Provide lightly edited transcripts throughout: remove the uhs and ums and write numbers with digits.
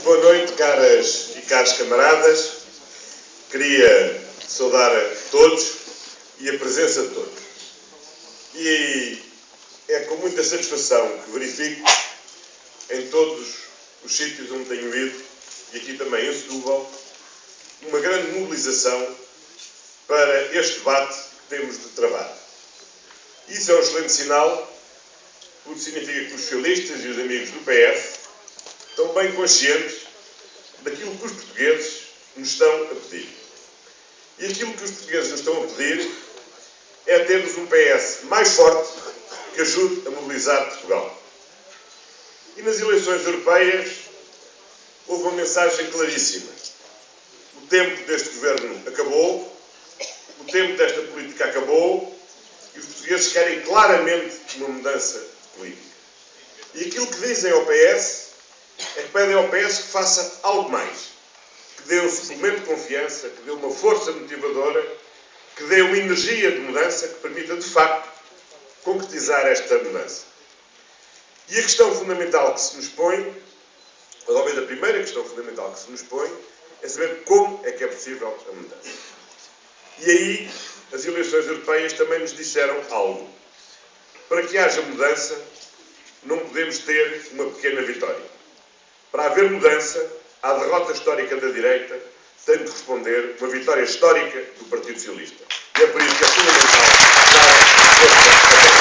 Boa noite, caras e caros camaradas. Queria saudar a todos e a presença de todos. E é com muita satisfação que verifico em todos os sítios onde tenho ido, e aqui também em Setúbal, uma grande mobilização para este debate que temos de travar. Isso é um excelente sinal, porque significa que os socialistas e os amigos do PS estão bem conscientes daquilo que os portugueses nos estão a pedir. E aquilo que os portugueses nos estão a pedir é termos um PS mais forte que ajude a mobilizar Portugal. E nas eleições europeias houve uma mensagem claríssima. O tempo deste governo acabou, o tempo desta política acabou, e os portugueses querem claramente uma mudança política. E aquilo que dizem ao PS é que pedem ao PS que faça algo mais, que dê um suplemento de confiança, que dê uma força motivadora, que dê uma energia de mudança que permita, de facto, concretizar esta mudança. E a questão fundamental que se nos põe, ou talvez a primeira questão fundamental que se nos põe, é saber como é que é possível a mudança. E aí, as eleições europeias também nos disseram algo. Para que haja mudança, não podemos ter uma pequena vitória. Para haver mudança, à derrota histórica da direita tem de responder uma vitória histórica do Partido Socialista. E é por isso que é fundamental dar força a Deus.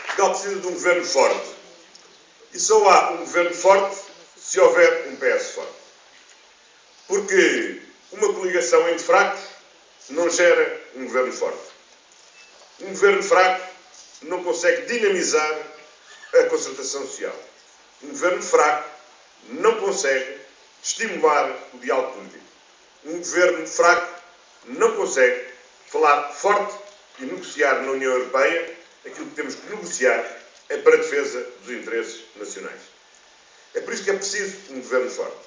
Portugal precisa de um governo forte. E só há um governo forte se houver um PS forte. Porque uma coligação entre fracos não gera um governo forte. Um governo fraco não consegue dinamizar a concertação social. Um governo fraco não consegue estimular o diálogo político. Um governo fraco não consegue falar forte e negociar na União Europeia aquilo que temos que negociar para a defesa dos interesses nacionais. É por isso que é preciso um governo forte.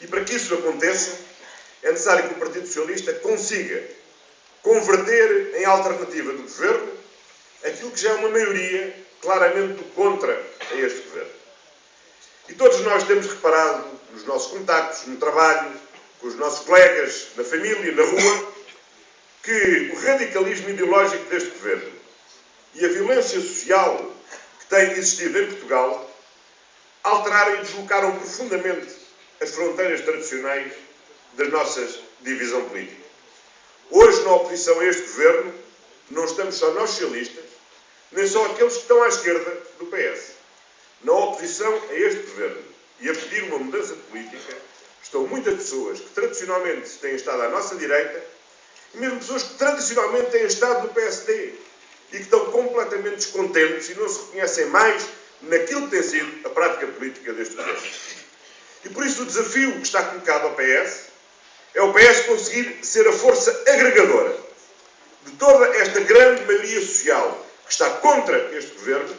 E para que isso aconteça, é necessário que o Partido Socialista consiga converter em alternativa do governo aquilo que já é uma maioria claramente do contra a este governo. E todos nós temos reparado nos nossos contactos, no trabalho, com os nossos colegas, na família, na rua, que o radicalismo ideológico deste governo e a violência social que tem existido em Portugal alteraram e deslocaram profundamente as fronteiras tradicionais das nossas divisões políticas. Hoje, na oposição a este governo, não estamos só nós socialistas, nem só aqueles que estão à esquerda do PS. Na oposição a este governo e a pedir uma mudança de política, estão muitas pessoas que tradicionalmente têm estado à nossa direita e mesmo pessoas que tradicionalmente têm estado no PSD e que estão completamente descontentes e não se reconhecem mais naquilo que tem sido a prática política deste governo. E por isso o desafio que está colocado ao PS é o PS conseguir ser a força agregadora de toda esta grande maioria social que está contra este governo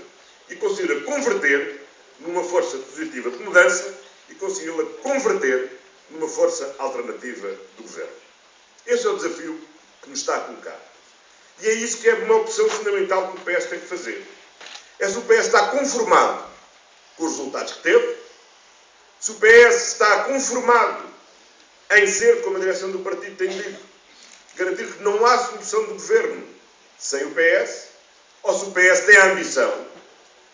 e conseguir-a converter numa força positiva de mudança e conseguir-la converter numa força alternativa do governo. Esse é o desafio que nos está a colocar. E é isso que é uma opção fundamental que o PS tem que fazer. É se o PS está conformado com os resultados que teve, se o PS está conformado em ser, como a direção do partido tem dito, garantir que não há solução de governo sem o PS, ou se o PS tem a ambição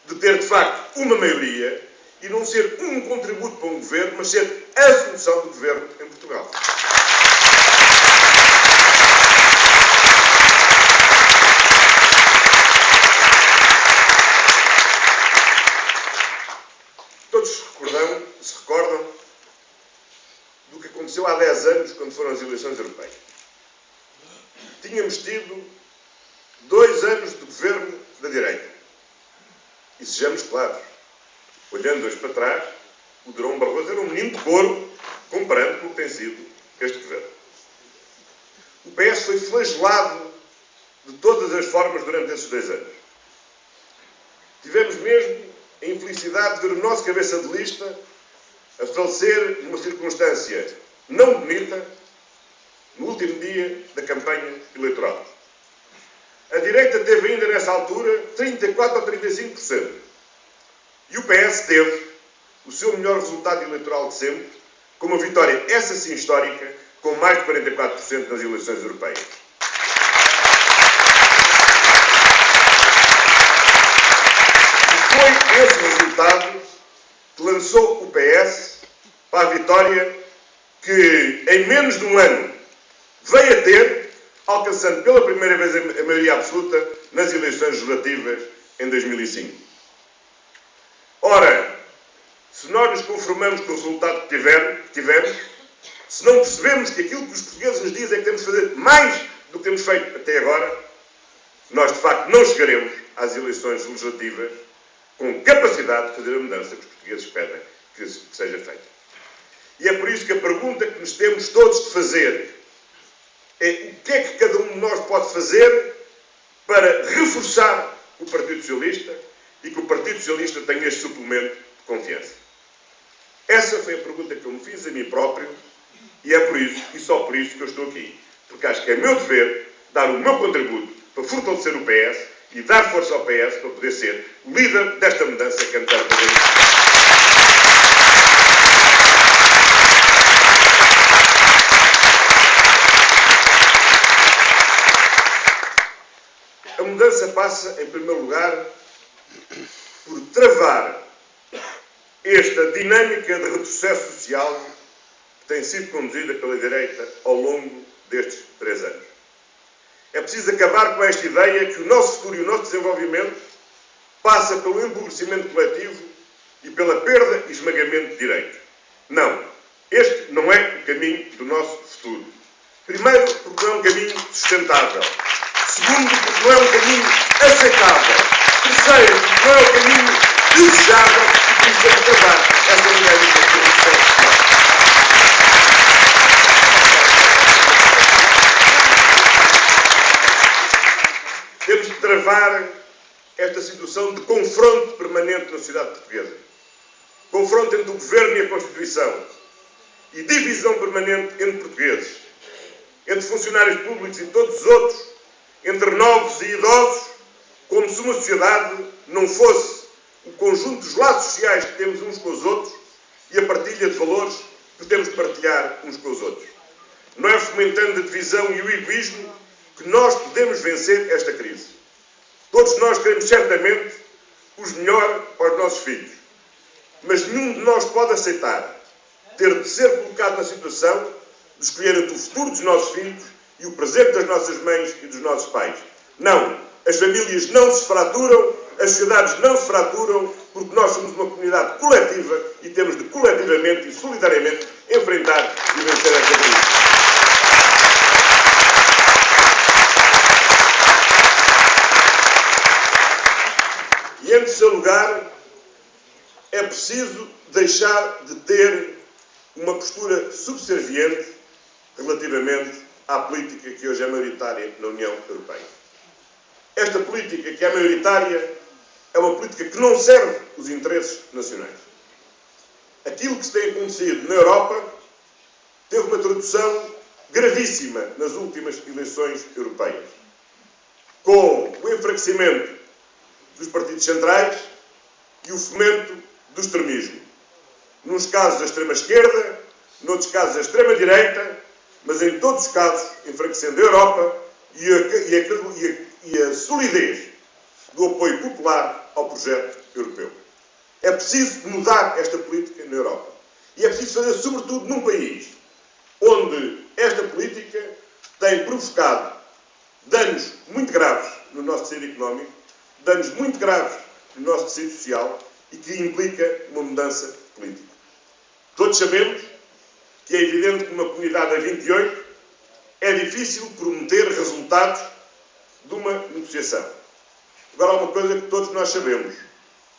de ter, de facto, uma maioria e não ser um contributo para um governo, mas ser a solução do governo em Portugal. Todos se recordam do que aconteceu há 10 anos, quando foram as eleições europeias. Tínhamos tido 2 anos de governo da direita. E sejamos claros, olhando hoje para trás, o Durão Barroso era um menino de couro comparando com o que tem sido este governo. O PS foi flagelado de todas as formas durante esses 2 anos. Tivemos mesmo a infelicidade de ver o nosso cabeça de lista a falecer numa circunstância não bonita, último dia da campanha eleitoral. A direita teve ainda nessa altura 34% ou 35%. E o PS teve o seu melhor resultado eleitoral de sempre, com uma vitória, essa sim histórica, com mais de 44% nas eleições europeias. E foi esse resultado que lançou o PS para a vitória que, em menos de um ano, veio a ter, alcançando pela primeira vez a maioria absoluta nas eleições legislativas em 2005. Ora, se nós nos conformamos com o resultado que tivemos, se não percebemos que aquilo que os portugueses nos dizem é que temos de fazer mais do que temos feito até agora, nós de facto não chegaremos às eleições legislativas com capacidade de fazer a mudança que os portugueses pedem que seja feita. E é por isso que a pergunta que nos temos todos de fazer é o que é que cada um de nós pode fazer para reforçar o Partido Socialista e que o Partido Socialista tenha este suplemento de confiança. Essa foi a pergunta que eu me fiz a mim próprio e é por isso, e só por isso, que eu estou aqui. Porque acho que é meu dever dar o meu contributo para fortalecer o PS e dar força ao PS para poder ser o líder desta mudança que antes era para fazer. A mudança passa, em primeiro lugar, por travar esta dinâmica de retrocesso social que tem sido conduzida pela direita ao longo destes 3 anos. É preciso acabar com esta ideia que o nosso futuro e o nosso desenvolvimento passa pelo empobrecimento coletivo e pela perda e esmagamento de direitos. Não. Este não é o caminho do nosso futuro. Primeiro, porque não é um caminho sustentável. Segundo, porque não é um caminho aceitável. Terceiro, porque não é um caminho desejável e por isso temos que acabar esta dinâmica de retrocesso social. Temos de travar esta situação de confronto permanente na sociedade portuguesa. Confronto entre o Governo e a Constituição. E divisão permanente entre portugueses. Entre funcionários públicos e todos os outros. Entre novos e idosos. Como se uma sociedade não fosse o conjunto dos laços sociais que temos uns com os outros e a partilha de valores que temos de partilhar uns com os outros. Não é fomentando a divisão e o egoísmo que nós podemos vencer esta crise. Todos nós queremos certamente os melhores para os nossos filhos. Mas nenhum de nós pode aceitar ter de ser colocado na situação de escolher entre o futuro dos nossos filhos e o presente das nossas mães e dos nossos pais. Não. As famílias não se fraturam, as sociedades não se fraturam, porque nós somos uma comunidade coletiva e temos de coletivamente e solidariamente enfrentar e vencer esta crise. E, em terceiro lugar, é preciso deixar de ter uma postura subserviente relativamente à política que hoje é maioritária na União Europeia. Esta política que é maioritária é uma política que não serve os interesses nacionais. Aquilo que se tem acontecido na Europa teve uma tradução gravíssima nas últimas eleições europeias, com o enfraquecimento dos partidos centrais e o fomento do extremismo. Nos casos da extrema-esquerda, noutros casos da extrema-direita, mas em todos os casos enfraquecendo a Europa e a solidez do apoio popular ao projeto europeu. É preciso mudar esta política na Europa. E é preciso fazer, sobretudo, num país onde esta política tem provocado danos muito graves no nosso tecido económico, danos muito graves no nosso tecido social e que implica uma mudança política. Todos sabemos que é evidente que numa comunidade a 28 é difícil prometer resultados de uma negociação. Agora, há uma coisa que todos nós sabemos,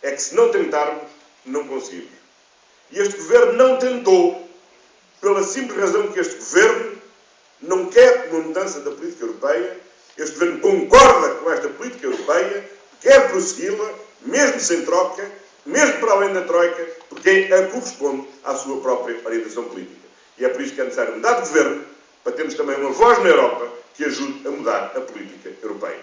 é que se não tentarmos, não conseguimos. E este Governo não tentou, pela simples razão que este Governo não quer uma mudança da política europeia, este Governo concorda com esta política europeia, quer prossegui-la, mesmo sem troca, mesmo para além da Troika, porque a corresponde à sua própria orientação política. E é por isso que é necessário mudar de Governo, para termos também uma voz na Europa que ajude a mudar a política europeia.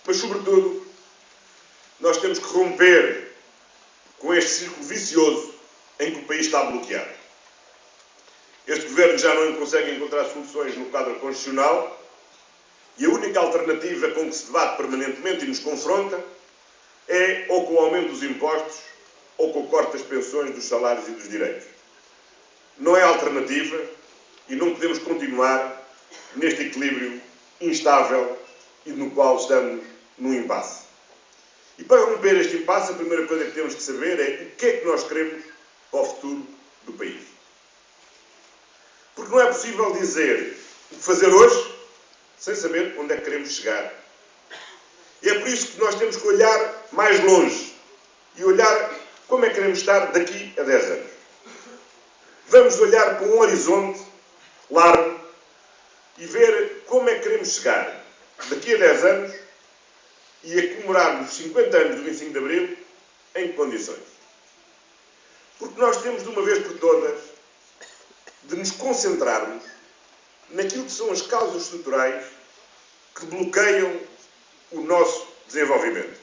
Mas, sobretudo, nós temos que romper com este círculo vicioso em que o país está bloqueado. Este governo já não consegue encontrar soluções no quadro constitucional e a única alternativa com que se debate permanentemente e nos confronta é ou com o aumento dos impostos ou com o corte das pensões, dos salários e dos direitos. Não é alternativa e não podemos continuar neste equilíbrio instável e no qual estamos num impasse. E para romper este impasse, a primeira coisa que temos que saber é o que é que nós queremos para o futuro do país. Porque não é possível dizer o que fazer hoje sem saber onde é que queremos chegar. E é por isso que nós temos que olhar mais longe e olhar como é que queremos estar daqui a 10 anos. Vamos olhar para um horizonte largo e ver como é que queremos chegar daqui a 10 anos e a comemorarmos os 50 anos do 25 de Abril em que condições. Porque nós temos, de uma vez por todas, de nos concentrarmos naquilo que são as causas estruturais que bloqueiam o nosso desenvolvimento.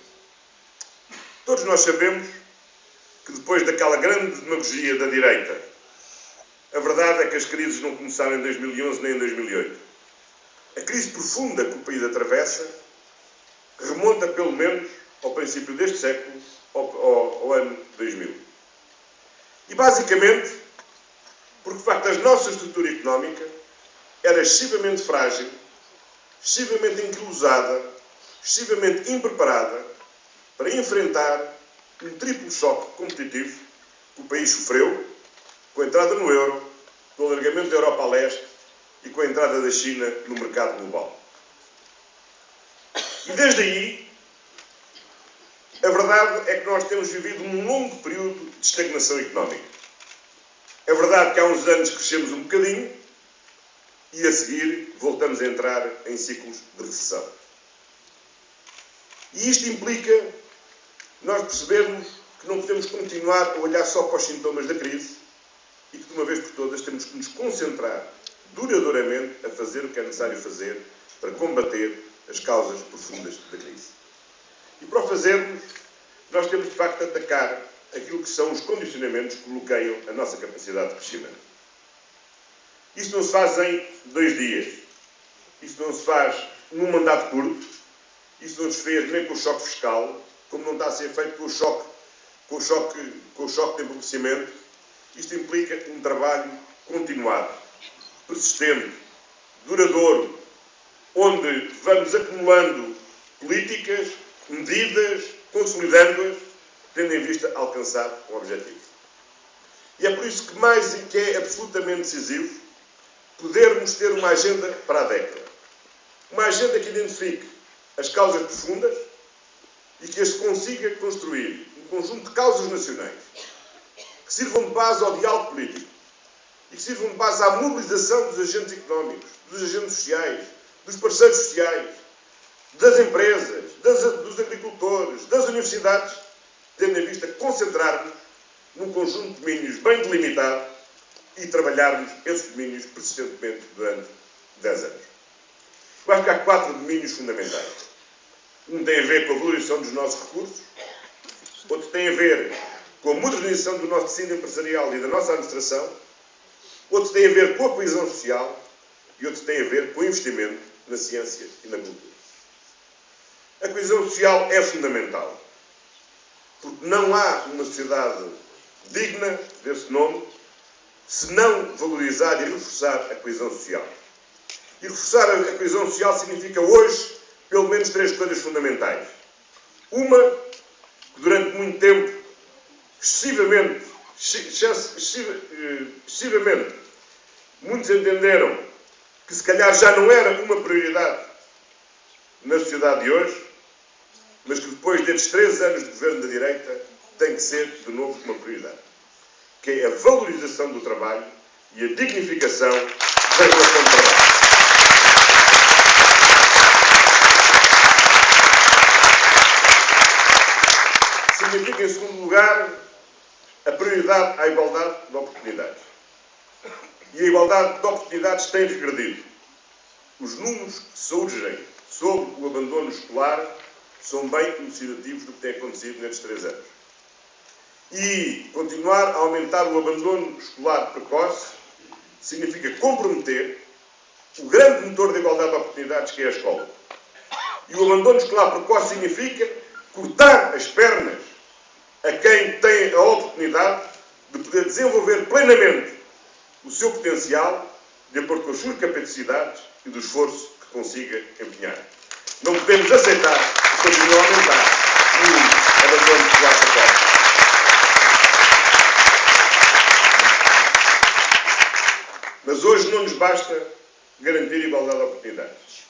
Todos nós sabemos que depois daquela grande demagogia da direita, a verdade é que as crises não começaram em 2011 nem em 2008. A crise profunda que o país atravessa remonta pelo menos ao princípio deste século, ao ano 2000. E basicamente, porque de facto a nossa estrutura económica era excessivamente frágil, excessivamente enquilosada, excessivamente impreparada para enfrentar um triplo choque competitivo que o país sofreu com a entrada no euro, com o alargamento da Europa a leste e com a entrada da China no mercado global. E desde aí, a verdade é que nós temos vivido um longo período de estagnação económica. É verdade que há uns anos crescemos um bocadinho e a seguir voltamos a entrar em ciclos de recessão. E isto implica nós percebermos que não podemos continuar a olhar só para os sintomas da crise e que de uma vez por todas temos que nos concentrar duradouramente a fazer o que é necessário fazer para combater as causas profundas da crise. E para o fazermos, nós temos de facto de atacar aquilo que são os condicionamentos que bloqueiam a nossa capacidade de crescimento. Isto não se faz em 2 dias. Isto não se faz num mandato curto. Isto não se fez nem com o choque fiscal, como não está a ser feito com o choque de empobrecimento. Isto implica um trabalho continuado, persistente, duradouro, onde vamos acumulando políticas, medidas, consolidando-as, tendo em vista alcançar um objetivo. E é por isso que é absolutamente decisivo podermos ter uma agenda para a década. Uma agenda que identifique as causas profundas e que as consiga construir um conjunto de causas nacionais que sirvam de base ao diálogo político e que sirvam de base à mobilização dos agentes económicos, dos agentes sociais, dos parceiros sociais, das empresas, dos agricultores, das universidades, tendo em vista concentrar-nos num conjunto de domínios bem delimitado e trabalharmos esses domínios persistentemente durante 10 anos. Eu acho que há 4 domínios fundamentais. Um tem a ver com a valorização dos nossos recursos, outro tem a ver com a modernização do nosso tecido empresarial e da nossa administração, outro tem a ver com a coesão social e outro tem a ver com o investimento na ciência e na cultura. A coesão social é fundamental, porque não há uma sociedade digna desse nome se não valorizar e reforçar a coesão social. E reforçar a coesão social significa hoje pelo menos 3 coisas fundamentais. Uma, que durante muito tempo, excessivamente, muitos entenderam que se calhar já não era uma prioridade na sociedade de hoje, mas que depois destes 3 anos de governo da direita tem que ser de novo uma prioridade, que é a valorização do trabalho e a dignificação da relação de trabalho. significa, em segundo lugar, a prioridade à igualdade de oportunidades. E a igualdade de oportunidades tem regredido. Os números que surgem sobre o abandono escolar são bem elucidativos do que tem acontecido nestes 3 anos. E continuar a aumentar o abandono escolar precoce significa comprometer o grande motor da igualdade de oportunidades, que é a escola. E o abandono escolar precoce significa cortar as pernas a quem tem a oportunidade de poder desenvolver plenamente o seu potencial de acordo com as suas capacidades e do esforço que consiga empenhar. Não podemos aceitar que continue a aumentar o abandono escolar precoce. Mas hoje não nos basta garantir igualdade de oportunidades.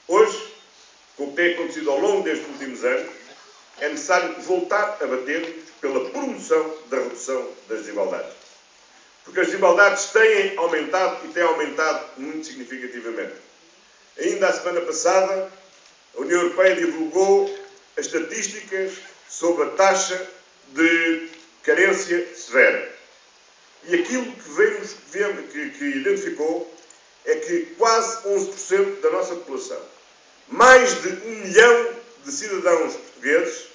Hoje, com o que tem acontecido ao longo destes últimos anos, é necessário voltar a bater pela promoção da redução das desigualdades. Porque as desigualdades têm aumentado e têm aumentado muito significativamente. Ainda a semana passada, a União Europeia divulgou as estatísticas sobre a taxa de carência severa. E aquilo que identificou é que quase 11% da nossa população, mais de 1 milhão de cidadãos portugueses,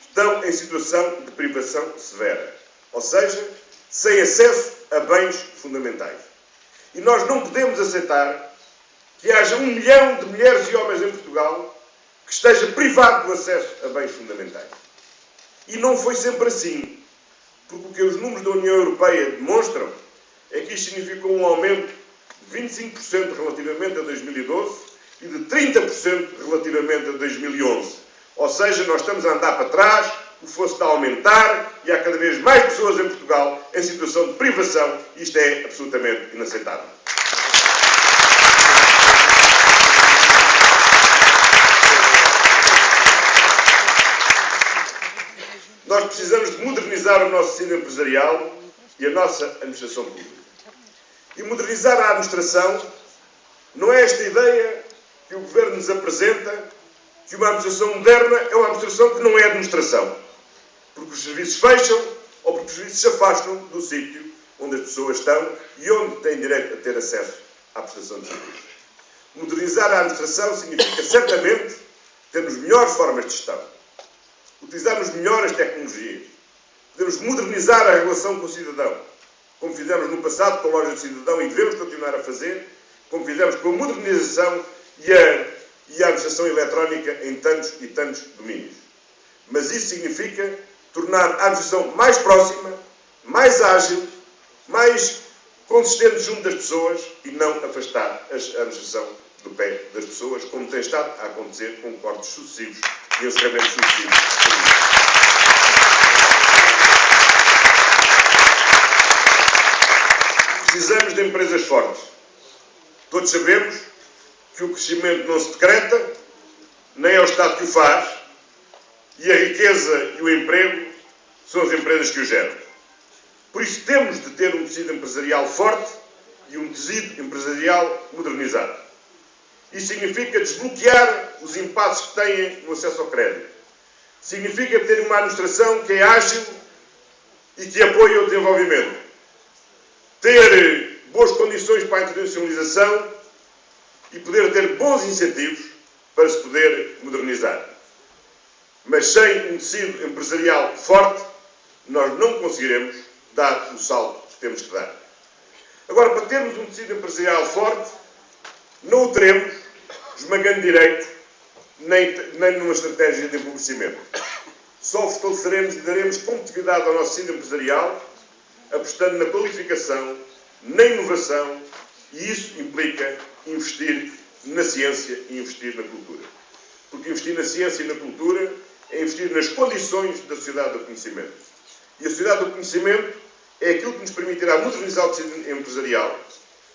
estão em situação de privação severa. Ou seja, sem acesso a bens fundamentais. E nós não podemos aceitar que haja 1 milhão de mulheres e homens em Portugal que esteja privado do acesso a bens fundamentais. E não foi sempre assim. Porque o que os números da União Europeia demonstram é que isto significou um aumento de 25% relativamente a 2012 e de 30% relativamente a 2011. Ou seja, nós estamos a andar para trás, o fosso está a aumentar e há cada vez mais pessoas em Portugal em situação de privação e isto é absolutamente inaceitável. Nós precisamos de modernizar o nosso tecido empresarial e a nossa administração pública. E modernizar a administração não é esta ideia que o Governo nos apresenta, que uma administração moderna é uma administração que não é administração. Porque os serviços fecham ou porque os serviços se afastam do sítio onde as pessoas estão e onde têm direito a ter acesso à prestação de serviços. Modernizar a administração significa certamente termos melhores formas de gestão, utilizarmos melhor as tecnologias, podemos modernizar a relação com o cidadão, como fizemos no passado com a loja do cidadão e devemos continuar a fazer, como fizemos com a modernização e a administração eletrónica em tantos e tantos domínios. Mas isso significa tornar a administração mais próxima, mais ágil, mais consistente junto das pessoas e não afastar a administração do pé das pessoas, como tem estado a acontecer com cortes sucessivos e encerramentos sucessivos. Precisamos de empresas fortes. Todos sabemos que o crescimento não se decreta, nem é o Estado que o faz, e a riqueza e o emprego são as empresas que o geram. Por isso temos de ter um tecido empresarial forte e um tecido empresarial modernizado. Isso significa desbloquear os impasses que têm no acesso ao crédito. Significa ter uma administração que é ágil e que apoia o desenvolvimento. Ter boas condições para a internacionalização e poder ter bons incentivos para se poder modernizar. Mas sem um tecido empresarial forte, nós não conseguiremos dar o salto que temos que dar. Agora, para termos um tecido empresarial forte, não o teremos esmagando direito, nem numa estratégia de empobrecimento. Só o fortaleceremos e daremos competitividade ao nosso tecido empresarial, apostando na qualificação, na inovação, e isso implica investir na ciência e investir na cultura. Porque investir na ciência e na cultura é investir nas condições da sociedade do conhecimento. E a sociedade do conhecimento é aquilo que nos permitirá modernizar o tecido empresarial,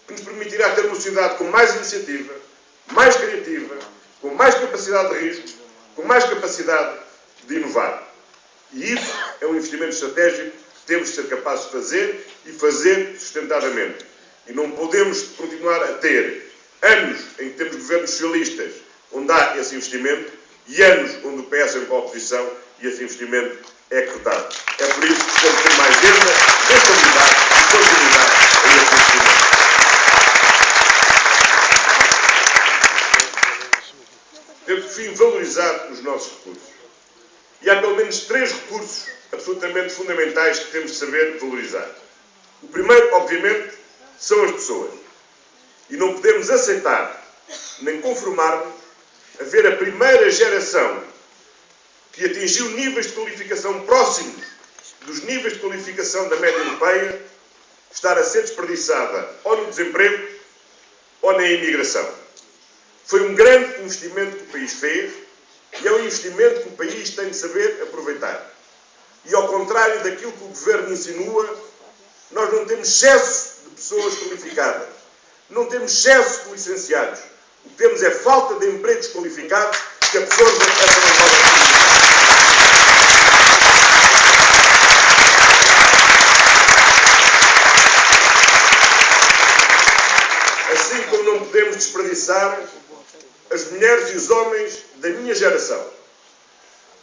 que nos permitirá ter uma sociedade com mais iniciativa, mais criativa, com mais capacidade de risco, com mais capacidade de inovar. E isso é um investimento estratégico que temos de ser capazes de fazer e fazer sustentadamente. E não podemos continuar a ter anos em que temos governos socialistas onde há esse investimento e anos onde o PS é para a oposição e esse investimento é cortado. É por isso que temos que ter mais renda, rentabilidade e continuidade a este investimento. Temos, por fim, valorizar os nossos recursos. E há pelo menos 3 recursos absolutamente fundamentais que temos de saber valorizar. O primeiro, obviamente, são as pessoas. E não podemos aceitar, nem conformar-nos, a ver a primeira geração que atingiu níveis de qualificação próximos dos níveis de qualificação da média europeia estar a ser desperdiçada ou no desemprego ou na imigração. Foi um grande investimento que o país fez e é um investimento que o país tem de saber aproveitar. E ao contrário daquilo que o Governo insinua, nós não temos excesso de pessoas qualificadas. Não temos excesso de licenciados. O que temos é falta de empregos qualificados que absorvam essa nova atividade. Assim como não podemos desperdiçar as mulheres e os homens da minha geração,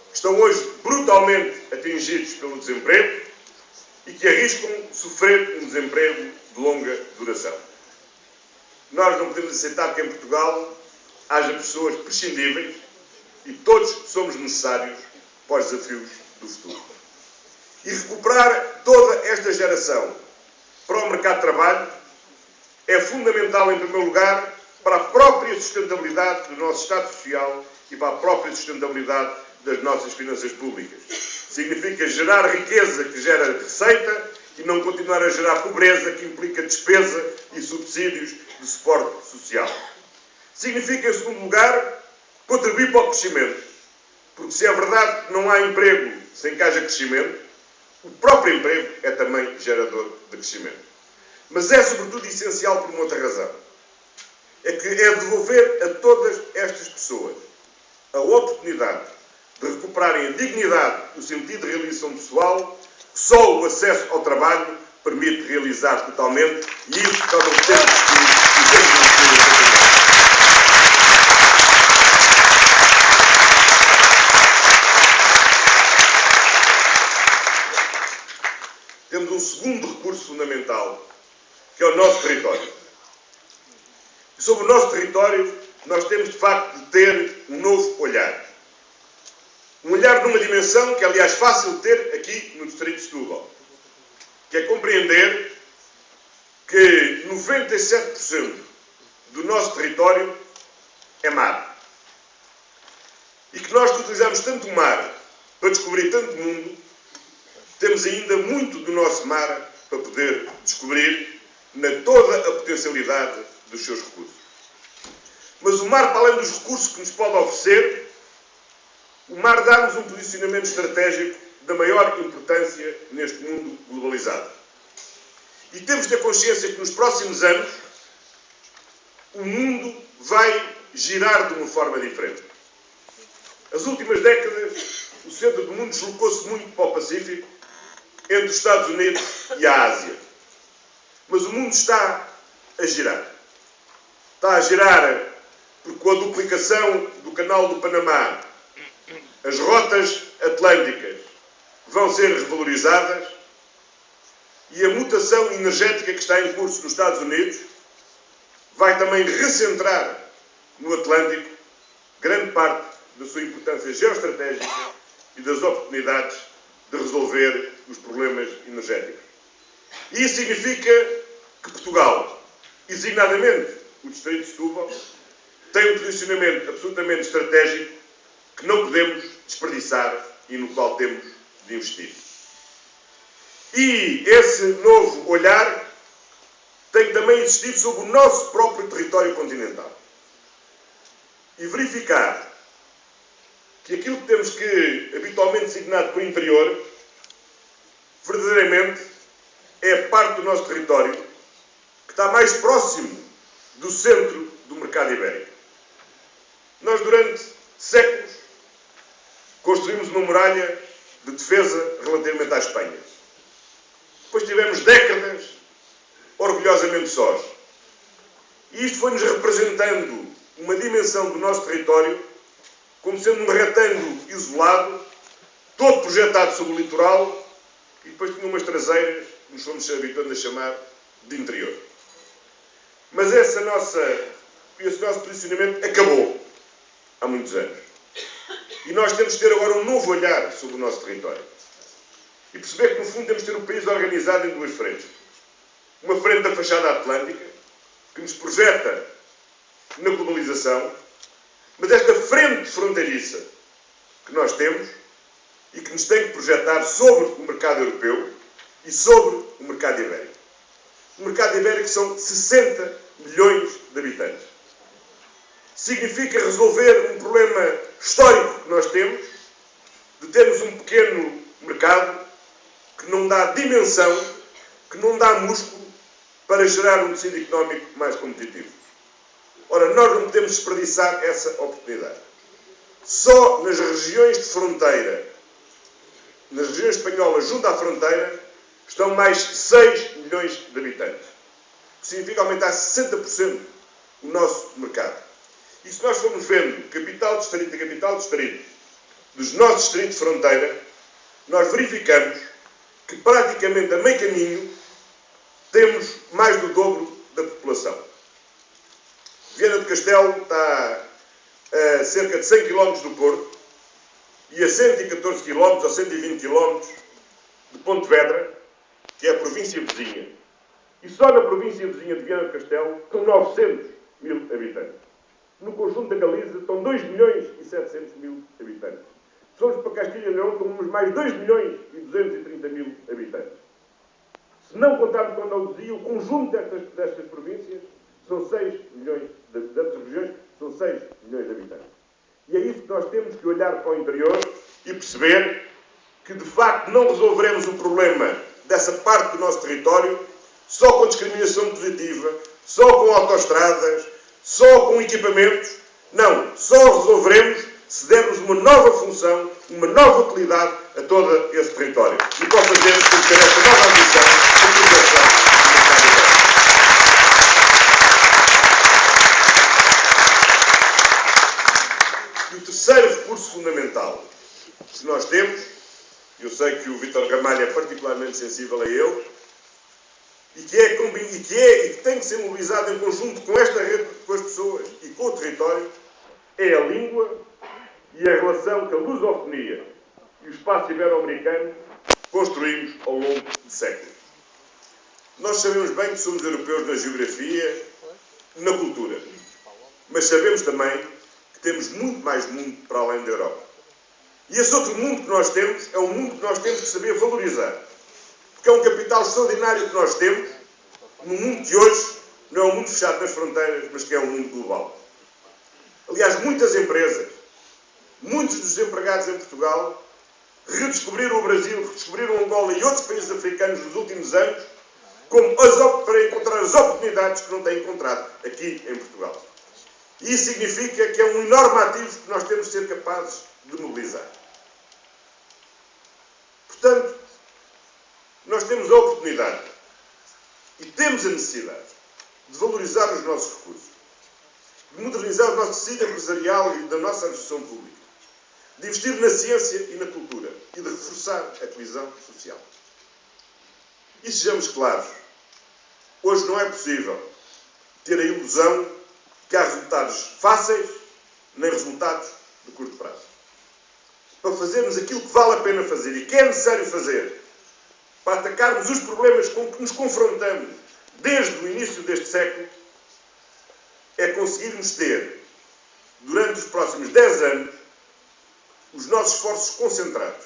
que estão hoje brutalmente atingidos pelo desemprego e que arriscam sofrer um desemprego de longa duração. Nós não podemos aceitar que em Portugal haja pessoas prescindíveis e todos somos necessários para os desafios do futuro. E recuperar toda esta geração para o mercado de trabalho é fundamental, em primeiro lugar, para a própria sustentabilidade do nosso Estado Social e para a própria sustentabilidade das nossas finanças públicas. Significa gerar riqueza que gera receita e não continuar a gerar pobreza que implica despesa e subsídios de suporte social. Significa, em segundo lugar, contribuir para o crescimento. Porque se é verdade que não há emprego sem que haja crescimento, o próprio emprego é também gerador de crescimento. Mas é, sobretudo, essencial por uma outra razão. É que é devolver a todas estas pessoas a oportunidade de recuperarem a dignidade e o sentido de realização pessoal que só o acesso ao trabalho permite realizar totalmente, e isso nós não temos Temos um segundo recurso fundamental, que é o nosso território. E sobre o nosso território, nós temos de facto de ter um novo olhar. Um olhar numa dimensão que é, aliás, fácil de ter aqui no Distrito de Setúbal, que é compreender que 97% do nosso território é mar. E que nós que utilizamos tanto o mar para descobrir tanto mundo, temos ainda muito do nosso mar para poder descobrir na toda a potencialidade dos seus recursos. Mas o mar, para além dos recursos que nos pode oferecer, o mar dá-nos um posicionamento estratégico da maior importância neste mundo globalizado. E temos de ter consciência que nos próximos anos o mundo vai girar de uma forma diferente. As últimas décadas, o centro do mundo deslocou-se muito para o Pacífico, entre os Estados Unidos e a Ásia. Mas o mundo está a girar. Está a girar porque com a duplicação do Canal do Panamá, as rotas atlânticas vão ser revalorizadas e a mutação energética que está em curso nos Estados Unidos vai também recentrar no Atlântico grande parte da sua importância geoestratégica e das oportunidades de resolver os problemas energéticos. E isso significa que Portugal, e designadamente o Distrito de Setúbal, tem um posicionamento absolutamente estratégico que não podemos desperdiçar e no qual temos de investir. E esse novo olhar tem também existido sobre o nosso próprio território continental. E verificar que aquilo que temos que habitualmente designado por interior, verdadeiramente é a parte do nosso território que está mais próximo do centro do mercado ibérico. Nós, durante séculos, construímos uma muralha de defesa relativamente à Espanha. Depois tivemos décadas orgulhosamente sós. E isto foi-nos representando uma dimensão do nosso território como sendo um retângulo isolado, todo projetado sobre o litoral, e depois tinha umas traseiras, que nos fomos habituando a chamar de interior. Mas esse nosso posicionamento acabou há muitos anos. E nós temos que ter agora um novo olhar sobre o nosso território. E perceber que, no fundo, temos que ter o país organizado em duas frentes. Uma frente da fachada atlântica, que nos projeta na globalização, mas esta frente fronteiriça que nós temos e que nos tem que projetar sobre o mercado europeu e sobre o mercado ibérico. O mercado ibérico são 60 milhões de habitantes. Significa resolver um problema histórico que nós temos, de termos um pequeno mercado que não dá dimensão, que não dá músculo para gerar um tecido económico mais competitivo. Ora, nós não podemos desperdiçar essa oportunidade. Só nas regiões de fronteira, nas regiões espanholas junto à fronteira, estão mais 6 milhões de habitantes. O que significa aumentar 60% o nosso mercado. E se nós formos vendo capital distrito a capital distrito dos nossos distritos de fronteira, nós verificamos que praticamente a meio caminho temos mais do dobro da população. Viana do Castelo está a cerca de 100 km do Porto e a 114 km ou 120 km de Pontevedra, que é a província vizinha. E só na província vizinha de Viana do Castelo estão 900 mil habitantes. No conjunto da Galiza estão 2 milhões e 700 mil habitantes. Se formos para Castilha e Leão, temos mais 2 milhões e 230 mil habitantes. Se não contarmos com a Andaluzia, o conjunto destas províncias são 6 milhões, destas regiões, são 6 milhões de habitantes. E é isso que nós temos que olhar para o interior e perceber que, de facto, não resolveremos o problema dessa parte do nosso território só com discriminação positiva, só com autoestradas, só com equipamentos. Não, só resolveremos se dermos uma nova função, uma nova utilidade a todo esse território. E para fazermos, temos que ter esta nova ambição de projeção do mercado ibérico. E o terceiro recurso fundamental que nós temos, eu sei que o Vítor Ramalho é particularmente sensível a ele, e que tem que ser mobilizado em conjunto com esta rede, com as pessoas e com o território, é a língua e a relação que a lusofonia e o espaço ibero-americano construímos ao longo de séculos. Nós sabemos bem que somos europeus na geografia, na cultura, mas sabemos também que temos muito mais mundo para além da Europa. E esse outro mundo que nós temos é um mundo que nós temos que saber valorizar. Porque é um capital extraordinário que nós temos no mundo de hoje, não é um mundo fechado nas fronteiras, mas que é um mundo global. Aliás, muitas empresas, muitos dos empregados em Portugal, redescobriram o Brasil, redescobriram Angola e outros países africanos nos últimos anos para encontrar as oportunidades que não têm encontrado aqui em Portugal. E isso significa que é um enorme ativo que nós temos de ser capazes de mobilizar. Portanto, nós temos a oportunidade e temos a necessidade de valorizar os nossos recursos, de modernizar o nosso tecido empresarial e da nossa administração pública, de investir na ciência e na cultura e de reforçar a coesão social. E sejamos claros, hoje não é possível ter a ilusão que há resultados fáceis nem resultados de curto prazo. Para fazermos aquilo que vale a pena fazer e que é necessário fazer, para atacarmos os problemas com que nos confrontamos desde o início deste século, é conseguirmos ter, durante os próximos 10 anos, os nossos esforços concentrados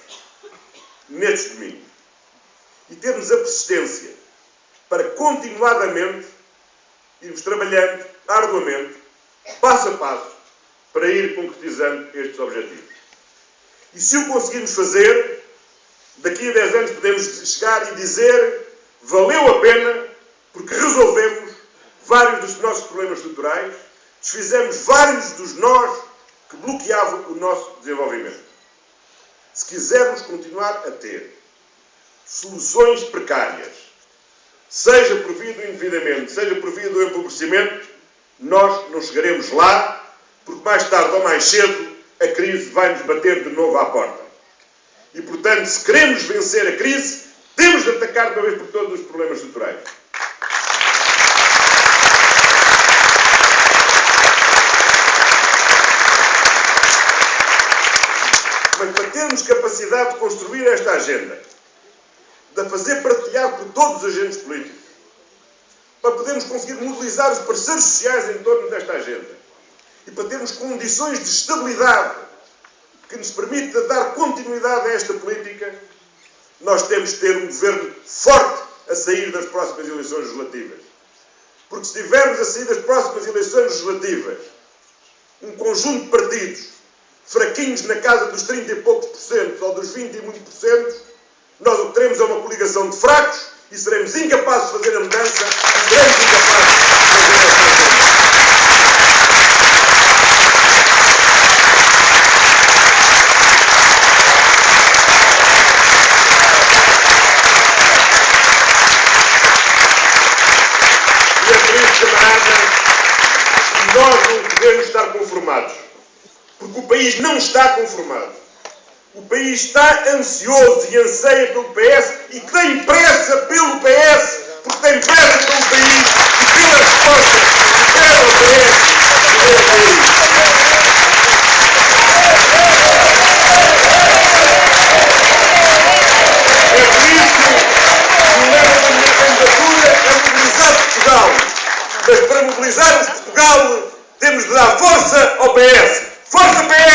nestes domínios e termos a persistência para continuadamente irmos trabalhando arduamente, passo a passo, para ir concretizando estes objetivos. E se o conseguirmos fazer, daqui a 10 anos podemos chegar e dizer valeu a pena porque resolvemos vários dos nossos problemas estruturais, desfizemos vários dos nós que bloqueavam o nosso desenvolvimento. Se quisermos continuar a ter soluções precárias, seja por via do endividamento, seja por via do empobrecimento, nós não chegaremos lá, porque mais tarde ou mais cedo a crise vai nos bater de novo à porta. E, portanto, se queremos vencer a crise, temos de atacar de uma vez por todas os problemas estruturais. Mas para termos capacidade de construir esta agenda, de a fazer partilhar por todos os agentes políticos, para podermos conseguir mobilizar os parceiros sociais em torno desta agenda e para termos condições de estabilidade que nos permita dar continuidade a esta política, nós temos de ter um governo forte a sair das próximas eleições legislativas. Porque se tivermos a sair das próximas eleições legislativas um conjunto de partidos fraquinhos na casa dos 30 e poucos por cento ou dos 20 e muitos por cento, nós o que teremos é uma coligação de fracos e seremos incapazes de fazer a mudança e seremos incapazes de fazer a mudança. E é por isso, camaradas, nós não podemos estar conformados. Porque o país não está conformado. O país está ansioso e anseia pelo PS e tem pressa pelo PS, porque tem pressa pelo país e pela resposta que deve ao PS e deve ao país. É por isso que o lema da minha candidatura é mobilizar Portugal. Mas para mobilizarmos Portugal temos de dar força ao PS. Força PS!